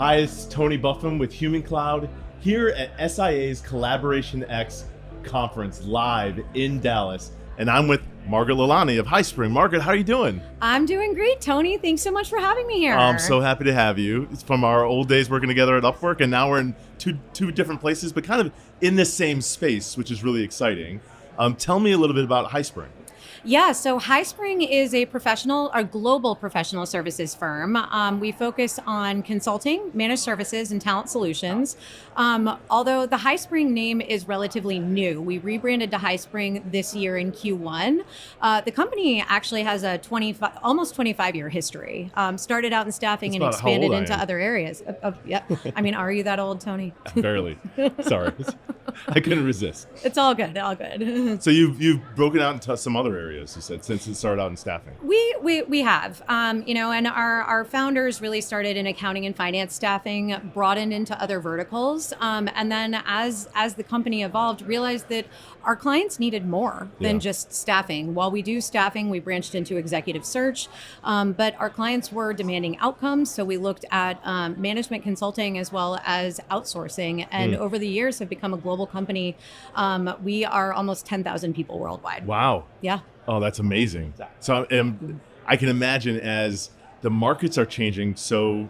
Hi, it's Tony Buffum with Human Cloud here at SIA's CollaborationX conference live in Dallas. And I'm with Margaret Lilani of Highspring. Margaret, how are you doing? I'm doing great, Tony. Thanks so much for having me here. I'm so happy to have you. It's from our old days working together at Upwork, and now we're in two different places, but kind of in the same space, which is really exciting. Tell me a little bit about Highspring. Yeah, so Highspring is a global professional services firm. We focus on consulting, managed services, and talent solutions. Although the Highspring name is relatively new, we rebranded to Highspring this year in Q1. The company actually has a almost 25-year history. Started out in staffing and expanded into other areas. Yeah, I mean, are you that old, Tony? Barely. Sorry, I couldn't resist. It's all good, all good. So you've broken out into some other areas, you said, since it started out in staffing. We have, and our founders really started in accounting and finance staffing, broadened into other verticals, and then as the company evolved, realized that our clients needed more than just staffing. While we do staffing, we branched into executive search, but our clients were demanding outcomes, so we looked at management consulting as well as outsourcing, and over the years have become a global company. We are almost 10,000 people worldwide. Wow. Yeah. Oh, that's amazing. So I can imagine as the markets are changing so,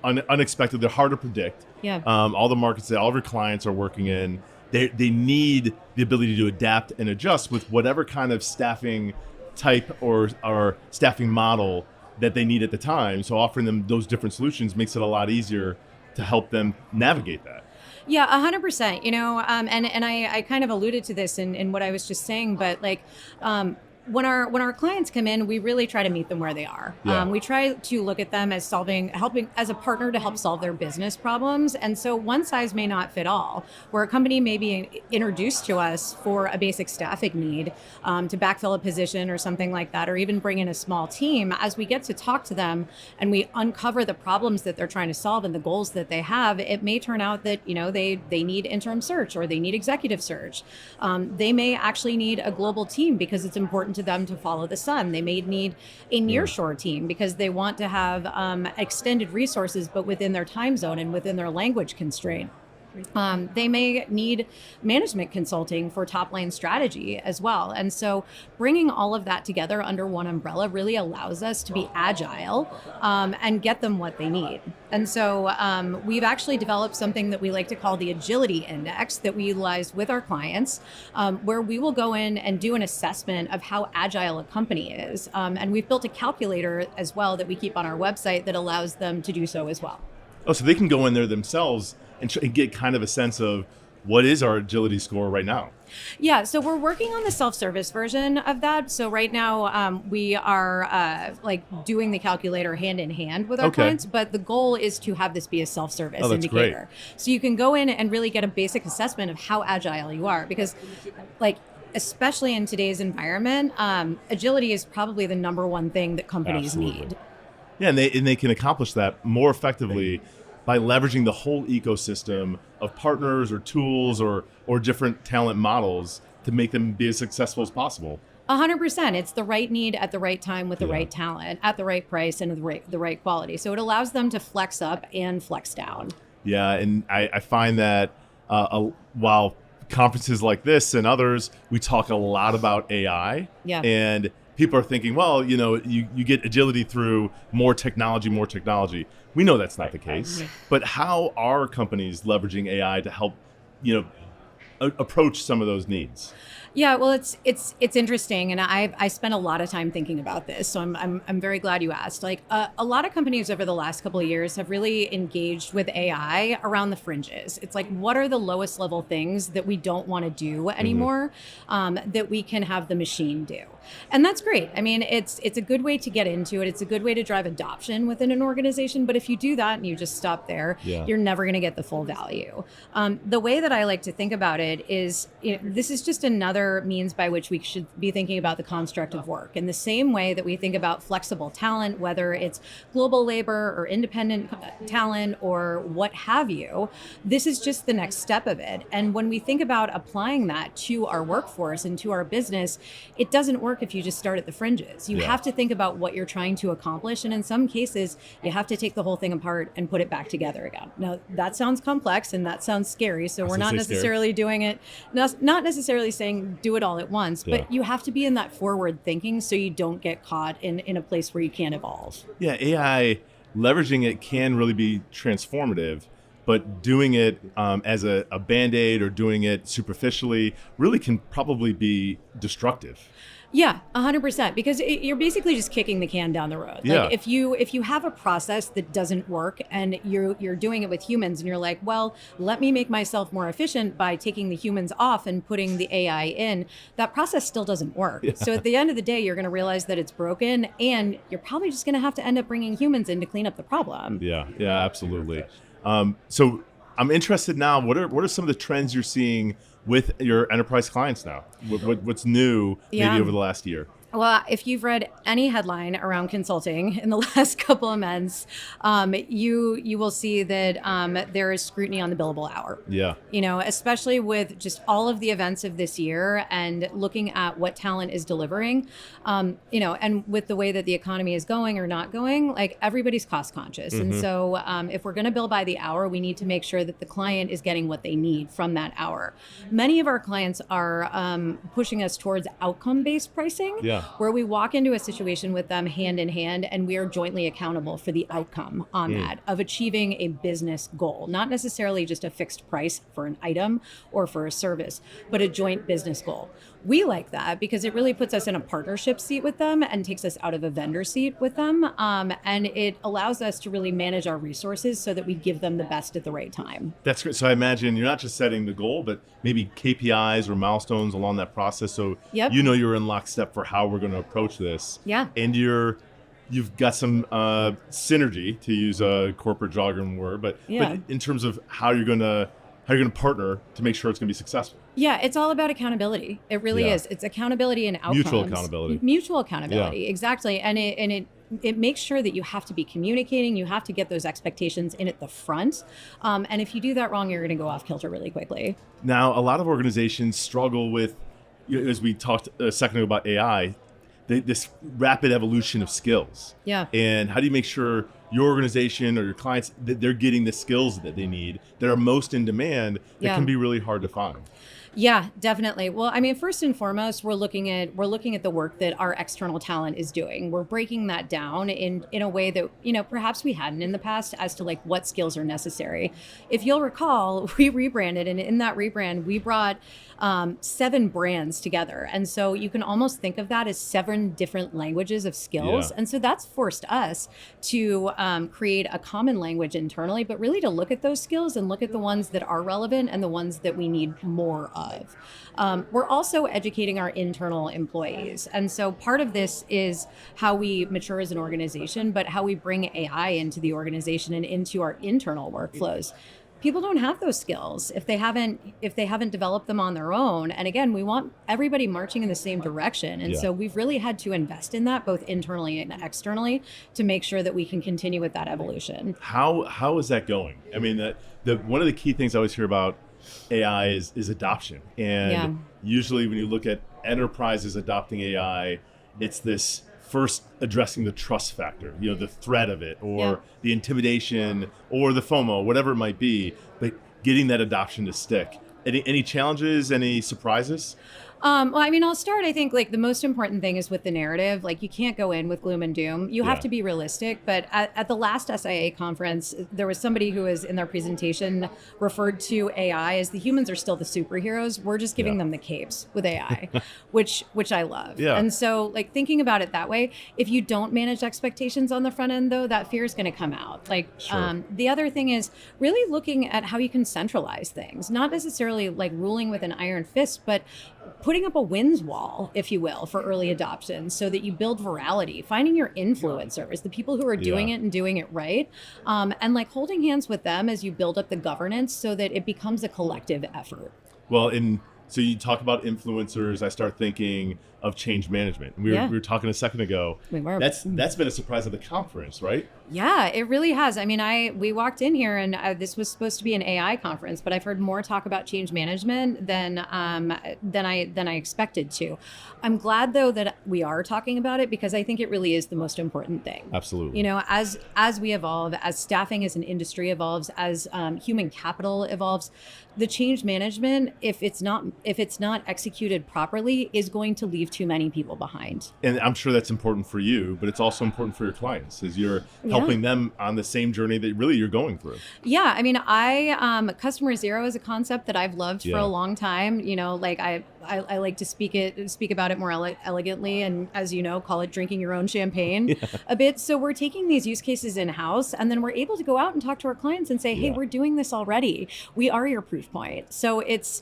unexpected, they're hard to predict. Yeah. All the markets that all of your clients are working in, they need the ability to adapt and adjust with whatever kind of staffing type or staffing model that they need at the time. So offering them those different solutions makes it a lot easier to help them navigate that. Yeah, 100%. And I kind of alluded to this in what I was just saying, but when our clients come in, we really try to meet them where they are. Yeah. We try to look at them as helping as a partner to help solve their business problems. And so one size may not fit all, where a company may be introduced to us for a basic staffing need to backfill a position or something like that, or even bring in a small team. As we get to talk to them and we uncover the problems that they're trying to solve and the goals that they have, it may turn out that, they need interim search or they need executive search. They may actually need a global team because it's important to them to follow the sun. They may need a nearshore team because they want to have extended resources, but within their time zone and within their language constraint. They may need management consulting for top line strategy as well. And so bringing all of that together under one umbrella really allows us to be agile and get them what they need. And so we've actually developed something that we like to call the Agility Index that we utilize with our clients, where we will go in and do an assessment of how agile a company is. And we've built a calculator as well that we keep on our website that allows them to do so as well. Oh, so they can go in there themselves and get kind of a sense of what is our agility score right now? Yeah, so we're working on the self-service version of that. So right now we are doing the calculator hand in hand with our clients, but the goal is to have this be a self-service indicator. Great. So you can go in and really get a basic assessment of how agile you are, because especially in today's environment, agility is probably the number one thing that companies need. Yeah, and they can accomplish that more effectively by leveraging the whole ecosystem of partners or tools or different talent models to make them be as successful as possible. 100%. It's the right need at the right time with the right talent at the right price and the right quality. So it allows them to flex up and flex down. Yeah, and I find that while conferences like this and others, we talk a lot about AI. Yeah. And people are thinking, well, you get agility through more technology. We know that's not the case. But how are companies leveraging AI to help, approach some of those needs? Yeah, well, it's interesting, and I spent a lot of time thinking about this, so I'm very glad you asked. A lot of companies over the last couple of years have really engaged with AI around the fringes. It's what are the lowest level things that we don't want to do anymore, that we can have the machine do, and that's great. I mean, it's a good way to get into it. It's a good way to drive adoption within an organization. But if you do that and you just stop there, you're never going to get the full value. The way that I like to think about it is, this is just another another means by which we should be thinking about the construct of work. In the same way that we think about flexible talent, whether it's global labor or independent talent or what have you, this is just the next step of it. And when we think about applying that to our workforce and to our business, it doesn't work if you just start at the fringes. You have to think about what you're trying to accomplish. And in some cases, you have to take the whole thing apart and put it back together again. Now, that sounds complex and that sounds scary. So we're not necessarily doing it, not necessarily saying do it all at once, but you have to be in that forward thinking so you don't get caught in a place where you can't evolve. Yeah, AI, leveraging it can really be transformative, but doing it as a Band-Aid or doing it superficially really can probably be destructive. Yeah, 100%, because you're basically just kicking the can down the road. Like if you have a process that doesn't work and you're doing it with humans and you're like, well, let me make myself more efficient by taking the humans off and putting the AI in, that process still doesn't work. So at the end of the day, you're going to realize that it's broken and you're probably just going to have to end up bringing humans in to clean up the problem. Yeah, absolutely. So I'm interested now, what are some of the trends you're seeing with your enterprise clients now? What's new maybe over the last year? Well, if you've read any headline around consulting in the last couple of months, you will see that there is scrutiny on the billable hour. Yeah. Especially with just all of the events of this year and looking at what talent is delivering, and with the way that the economy is going or not going, like everybody's cost conscious. And so if we're going to bill by the hour, we need to make sure that the client is getting what they need from that hour. Many of our clients are pushing us towards outcome-based pricing. Yeah. Where we walk into a situation with them hand in hand and we are jointly accountable for the outcome on that of achieving a business goal, not necessarily just a fixed price for an item or for a service, but a joint business goal. We like that because it really puts us in a partnership seat with them and takes us out of a vendor seat with them. And it allows us to really manage our resources so that we give them the best at the right time. That's great. So I imagine you're not just setting the goal, but maybe KPIs or milestones along that process. So you're in lockstep for how we're going to approach this. Yeah. And you've got some synergy, to use a corporate jargon word, but in terms of how you're going to partner to make sure it's going to be successful. Yeah, it's all about accountability. It really is. It's accountability and outcomes. Mutual accountability, exactly. And it makes sure that you have to be communicating. You have to get those expectations in at the front. And if you do that wrong, you're going to go off kilter really quickly. Now, a lot of organizations struggle with, as we talked a second ago about AI, this rapid evolution of skills. Yeah. And how do you make sure your organization or your clients, that they're getting the skills that they need that are most in demand that can be really hard to find? Yeah, definitely. Well, I mean, first and foremost, we're looking at the work that our external talent is doing. We're breaking that down in a way that, perhaps we hadn't in the past as to like what skills are necessary. If you'll recall, we rebranded, and in that rebrand, we brought 7 brands together. And so you can almost think of that as 7 different languages of skills. And so that's forced us to create a common language internally, but really to look at those skills and look at the ones that are relevant and the ones that we need more of. We're also educating our internal employees. And so part of this is how we mature as an organization, but how we bring AI into the organization and into our internal workflows. People don't have those skills if they haven't developed them on their own. And again, we want everybody marching in the same direction. And so we've really had to invest in that, both internally and externally, to make sure that we can continue with that evolution. How is that going? I mean, one of the key things I always hear about AI is adoption. And usually when you look at enterprises adopting AI, it's this first addressing the trust factor, the threat of it, or the intimidation, or the FOMO, whatever it might be, but getting that adoption to stick. Any challenges, any surprises? Well, I mean, I'll start, I think, like the most important thing is with the narrative. Like, you can't go in with gloom and doom. You have to be realistic. But at the last SIA conference, there was somebody who was in their presentation referred to AI as the humans are still the superheroes. We're just giving them the capes with AI, which I love. Yeah. And so, like, thinking about it that way, if you don't manage expectations on the front end, though, that fear is going to come out. Like, the other thing is really looking at how you can centralize things, not necessarily like ruling with an iron fist, but putting up a wins wall, if you will, for early adoption so that you build virality, finding your influencers, the people who are doing it and doing it right, and like holding hands with them as you build up the governance so that it becomes a collective effort. Well, in So you talk about influencers. I start thinking of change management. We were talking a second ago. We were. That's been a surprise at the conference, right? Yeah, it really has. I mean, we walked in here and this was supposed to be an AI conference, but I've heard more talk about change management than I expected to. I'm glad though that we are talking about it because I think it really is the most important thing. Absolutely. You know, as we evolve, as staffing as an industry evolves, as human capital evolves, the change management, if it's not executed properly, is going to leave too many people behind. And I'm sure that's important for you, but it's also important for your clients as you're helping them on the same journey that really you're going through. Yeah, I mean, customer zero is a concept that I've loved for a long time. You know, like I like to speak about it more elegantly, and as you know, call it drinking your own champagne a bit. So we're taking these use cases in house, and then we're able to go out and talk to our clients and say, hey, we're doing this already. We are your proof point. So it's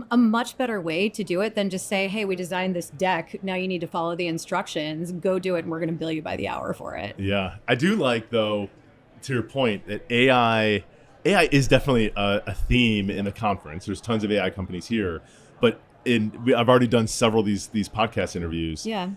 a much better way to do it than just say, hey, we designed this deck. Now you need to follow the instructions, go do it, and we're going to bill you by the hour for it. Yeah, I do like though, to your point, that AI is definitely a theme in the conference. There's tons of AI companies here, but I've already done several of these podcast interviews. Yeah.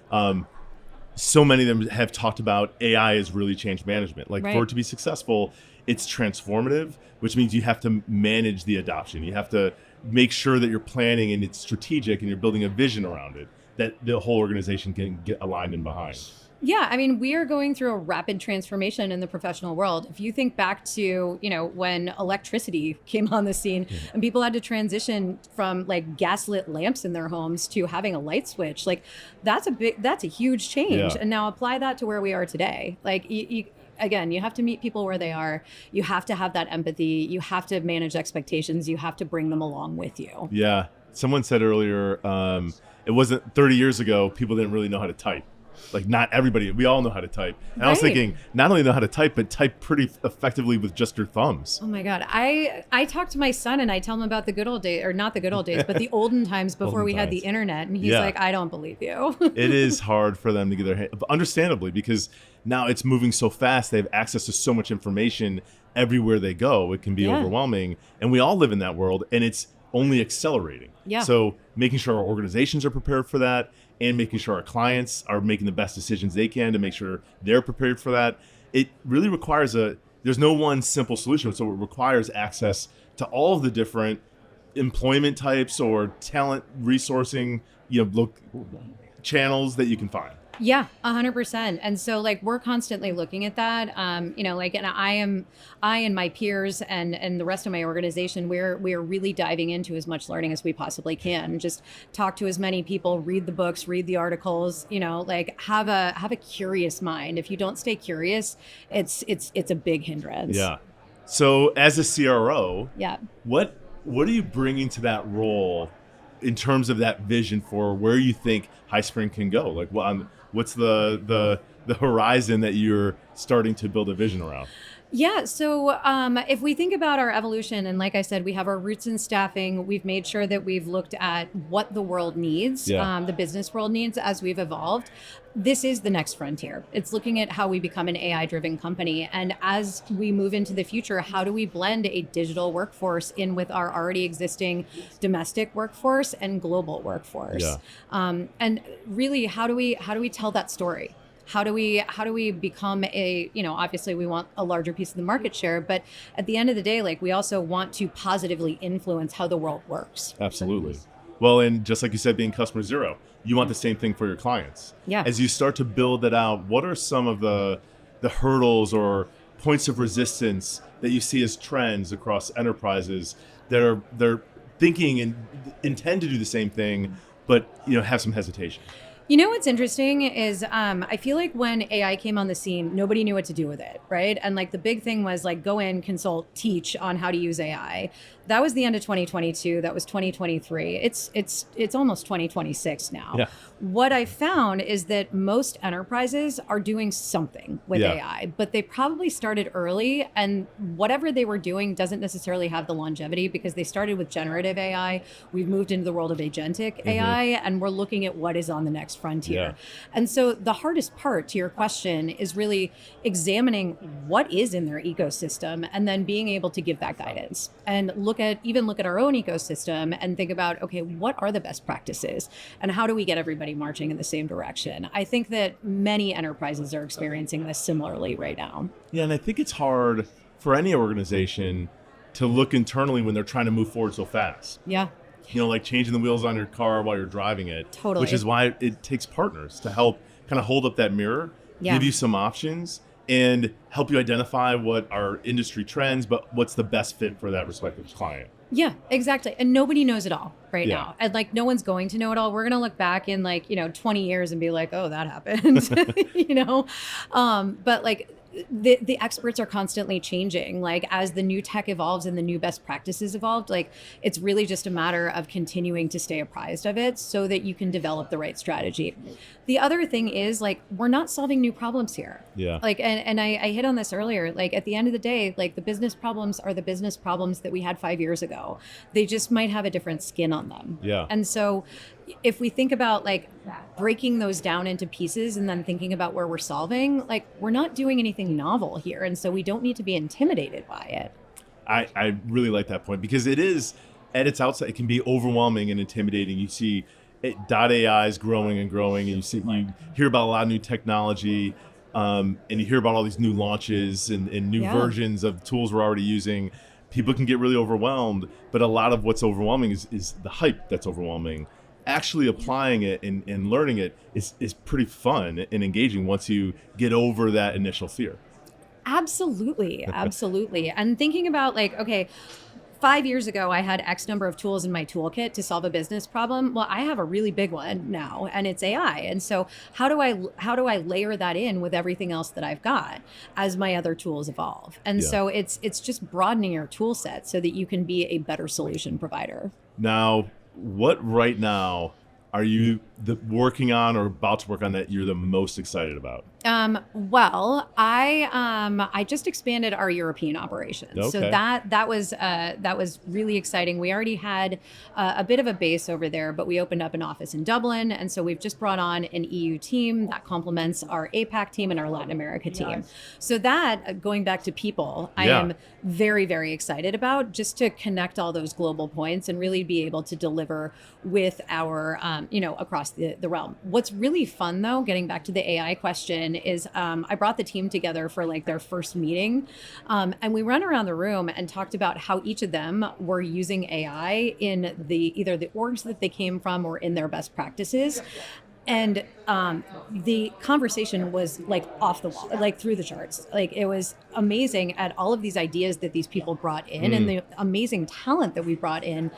So many of them have talked about AI is really change management. Like for it to be successful, it's transformative, which means you have to manage the adoption. You have to make sure that you're planning and it's strategic and you're building a vision around it that the whole organization can get aligned in behind. Yeah, I mean, we are going through a rapid transformation in the professional world. If you think back to, you know, when electricity came on the scene and people had to transition from like gaslit lamps in their homes to having a light switch, like that's a huge change. Yeah. And now apply that to where we are today. Like again, you have to meet people where they are. You have to have that empathy. You have to manage expectations. You have to bring them along with you. Yeah. Someone said earlier, it wasn't 30 years ago, people didn't really know how to type. Like not everybody, we all know how to type. And I was thinking, not only know how to type, but type pretty effectively with just your thumbs. Oh my God. I talk to my son and I tell him about the good old days, or not the good old days, but the olden times before we had the internet. And he's like, I don't believe you. It is hard for them to get their hand, understandably, because now it's moving so fast. They have access to so much information everywhere they go. It can be overwhelming. And we all live in that world and it's only accelerating. Yeah. So making sure our organizations are prepared for that and making sure our clients are making the best decisions they can to make sure they're prepared for that. It really requires there's no one simple solution. So it requires access to all of the different employment types or talent resourcing, channels that you can find. Yeah, 100%. And so like we're constantly looking at that. And I and my peers and the rest of my organization, we're really diving into as much learning as we possibly can. Just talk to as many people, read the books, read the articles, like have a curious mind. If you don't stay curious, it's a big hindrance. Yeah. So as a CRO, what are you bringing to that role in terms of that vision for where you think Highspring can go? Like what's the horizon that you're starting to build a vision around? Yeah. So if we think about our evolution, and like I said, we have our roots in staffing. We've made sure that we've looked at what the world needs, the business world needs as we've evolved. This is the next frontier. It's looking at how we become an AI-driven company. And as we move into the future, how do we blend a digital workforce in with our already existing domestic workforce and global workforce? Yeah. And really, how do we tell that story? How do we become obviously we want a larger piece of the market share, but at the end of the day, like we also want to positively influence how the world works. Absolutely. Well, and just like you said, being customer zero, you want the same thing for your clients. Yeah. As you start to build that out, what are some of the hurdles or points of resistance that you see as trends across enterprises that they're thinking and intend to do the same thing, but have some hesitation? You know what's interesting is I feel like when AI came on the scene, nobody knew what to do with it, right? And like the big thing was like go in, consult, teach on how to use AI. That was the end of 2022. That was 2023. It's almost 2026 now. Yeah. What I found is that most enterprises are doing something with AI, but they probably started early, and whatever they were doing doesn't necessarily have the longevity because they started with generative AI. We've moved into the world of agentic AI, and we're looking at what is on the next next frontier. Yeah. And so the hardest part to your question is really examining what is in their ecosystem and then being able to give that guidance and look at our own ecosystem and think about, okay, what are the best practices and how do we get everybody marching in the same direction? I think that many enterprises are experiencing this similarly right now. Yeah, and I think it's hard for any organization to look internally when they're trying to move forward so fast. Yeah. Like changing the wheels on your car while you're driving it. Totally. Which is why it takes partners to help kind of hold up that mirror, give you some options, and help you identify what are industry trends, but what's the best fit for that respective client. Yeah, exactly. And nobody knows it all right now. And like, no one's going to know it all. We're going to look back in 20 years and be like, oh, that happened, but like, the experts are constantly changing, like as the new tech evolves and the new best practices evolved. Like it's really just a matter of continuing to stay apprised of it so that you can develop the right strategy. The other thing is like we're not solving new problems here. Yeah. Like and I hit on this earlier. Like at the end of the day, like the business problems are the business problems that we had 5 years ago. They just might have a different skin on them. Yeah. And so if we think about like breaking those down into pieces and then thinking about where we're solving, like we're not doing anything novel here. And so we don't need to be intimidated by it. I really like that point because it is at its outset, it can be overwhelming and intimidating. You see .ai is growing and growing and you hear about a lot of new technology and you hear about all these new launches and new versions of tools we're already using. People can get really overwhelmed, but a lot of what's overwhelming is the hype that's overwhelming. Actually applying it and learning it is pretty fun and engaging once you get over that initial fear. Absolutely. Absolutely. And thinking about like, okay, 5 years ago, I had X number of tools in my toolkit to solve a business problem. Well, I have a really big one now, and it's AI. And so how do I layer that in with everything else that I've got as my other tools evolve? And so it's just broadening your tool set so that you can be a better solution provider. Now, what right now are you working on or about to work on that you're the most excited about? Well, I just expanded our European operations, Okay. so that was really exciting. We already had a bit of a base over there, but we opened up an office in Dublin, and so we've just brought on an EU team that complements our APAC team and our Latin America team. So that going back to people, I am very, very excited about just to connect all those global points and really be able to deliver with our across the realm. What's really fun though, getting back to the AI question, is I brought the team together for like their first meeting, and we ran around the room and talked about how each of them were using AI in either the orgs that they came from or in their best practices. And the conversation was like off the wall, like through the charts. Like it was amazing at all of these ideas that these people brought in and the amazing talent that we brought in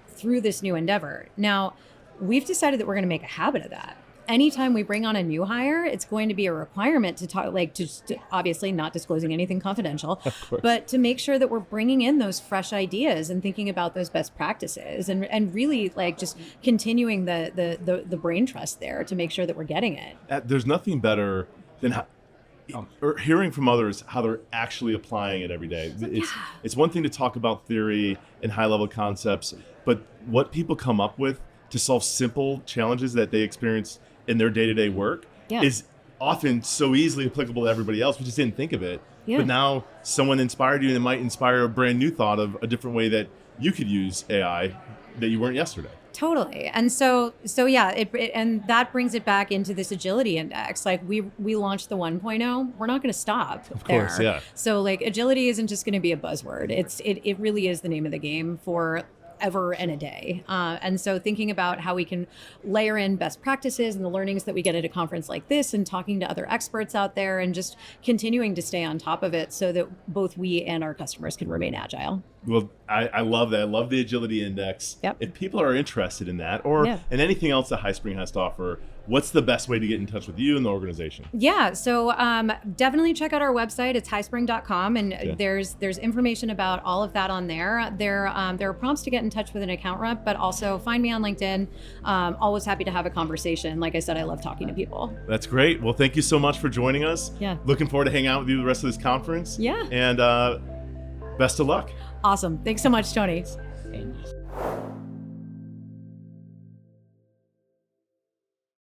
through this new endeavor. Now, we've decided that we're going to make a habit of that. Anytime we bring on a new hire, it's going to be a requirement to talk, like to obviously not disclosing anything confidential, but to make sure that we're bringing in those fresh ideas and thinking about those best practices and really like just continuing the brain trust there to make sure that we're getting it. There's nothing better than or hearing from others how they're actually applying it every day. It's one thing to talk about theory and high level concepts, but what people come up with to solve simple challenges that they experience in their day-to-day work is often so easily applicable to everybody else. We just didn't think of it. But now someone inspired you and it might inspire a brand new thought of a different way that you could use AI that you weren't yesterday. Totally. And so yeah, and that brings it back into this agility index. Like we launched the 1.0, we're not going to stop there. Of course, yeah. So like agility isn't just going to be a buzzword. It really is the name of the game for ever and a day. And so thinking about how we can layer in best practices and the learnings that we get at a conference like this and talking to other experts out there and just continuing to stay on top of it so that both we and our customers can remain agile. Well, I love that. I love the agility index. Yep. If people are interested in that or in anything else that Highspring has to offer, what's the best way to get in touch with you and the organization? Yeah, so definitely check out our website. It's highspring.com, and there's information about all of that on there. There are prompts to get in touch with an account rep, but also find me on LinkedIn. Always happy to have a conversation. Like I said, I love talking to people. That's great. Well, thank you so much for joining us. Yeah. Looking forward to hanging out with you the rest of this conference. Yeah. And best of luck. Awesome. Thanks so much, Tony.